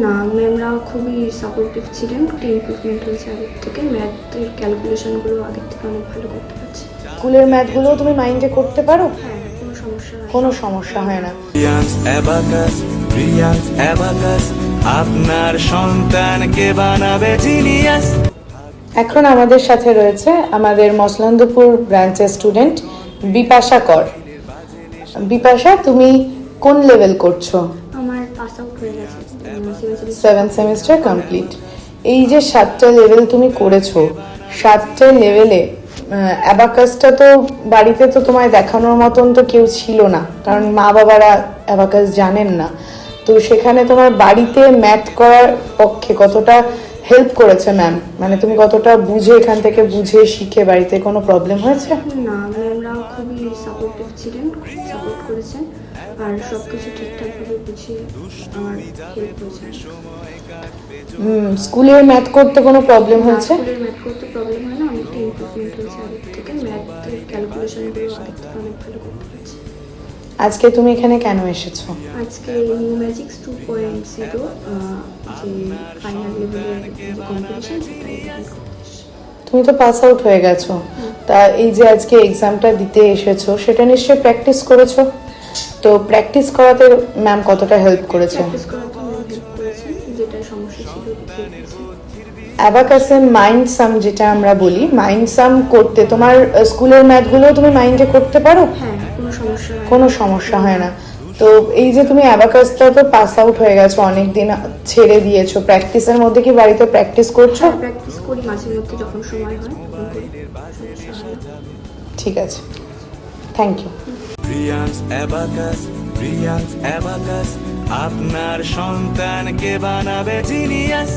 না, ম্যামরা খুবই সাপোর্টিভ ছিলেন। ইমপ্রুভমেন্ট হয়েছে আগের থেকে, ম্যাথের ক্যালকুলেশনগুলো আগের থেকে অনেক ভালো করতে পারছি। স্কুলের ম্যাথগুলোও তুমি মাইন্ডে করতে পারো? হ্যাঁ, কোনো সমস্যা হয় না। কোনো সমস্যা হয় না। আপনার সন্তানকে বানাবে জিনিয়াস। এখন আমাদের সাথে রয়েছে আমাদের মসলন্দপুর ব্রাঞ্চের স্টুডেন্ট বিপাশা কর। বিপাশা, তুমি কোন লেভেল করছো? আমার পাস আউট হয়ে গেছে, 7th সেমিস্টার কমপ্লিট। এই যে 7টা লেভেল তুমি করেছো, 7টে লেভেলে অ্যাবাকাসটা তো বাড়িতে তো তোমায় দেখানোর মতন তো কেউ ছিল না, কারণ মা বাবারা অ্যাবাকাস জানেন না। তো সেখানে তোমার বাড়িতে ম্যাথ করার পক্ষে কতটা হেল্প করেছে ম্যাম? মানে তুমি কতটা বুঝে এখান থেকে বুঝে শিখে বাড়িতে কোনো প্রবলেম হয়েছে? না, ম্যামরা খুবই সাপোর্টিভ ছিলেন, সাপোর্ট করেছেন, আর সব কিছু ঠিকঠাকভাবে বুঝিয়ে আমার হেল্প হয়েছে। স্কুলের ম্যাথ করতে কোনো প্রবলেম হয়েছে? স্কুলের ম্যাথ করতে প্রবলেম হয় না, অনেকটা ইমপ্রুভমেন্ট হয়েছে আগের থেকে, ম্যাথের ক্যালকুলেশনগুলো আগের থেকে অনেক ভালো করতে পারছি। আজকে তুমি এখানে কেন এসেছো? আজকে নিউ ম্যাজিক্স 2.0 যে ফাইনাল লেভেলের যে কম্পিটিশন, সেটা attend করতে এসেছি। তুমি তো পাস আউট হয়ে গেছো, তা এই যে আজকে এক্সামটা দিতে এসেছো সেটা নিশ্চয়ই প্র্যাকটিস করেছো। তো প্র্যাকটিস করাতে ম্যাম কতটা হেল্প করেছে? প্র্যাকটিস করাতে ম্যাম হেল্প করেছেন, যেটা সমস্যা ছিল দেখিয়ে দিয়েছেন। অ্যাবাকাসের মাইন্ড সাম যেটা আমরা বলি, মাইন্ড সাম করতে তোমার স্কুলের ম্যাথগুলো তুমি মাইন্ডে করতে পারো? হ্যাঁ, কোনো সমস্যা হয় না। কোনো সমস্যা হয় না। তো এই যে তুমি অ্যাবাকাসটা তো পাস আউট হয়ে গেছো, অনেক দিন ছেড়ে দিয়েছো, প্র্যাকটিসের মধ্যে কি বাড়িতে প্র্যাকটিস করছো? হ্যাঁ, প্র্যাকটিস করি মাঝে মধ্যে, যখন সময় হয় তখন করি, সমস্যা হয় না। ঠিক আছে, থ্যাংক ইউ। প্রিয়াংস অ্যাবাকাস আপনার সন্তানকে বানাবে জিনিয়াস।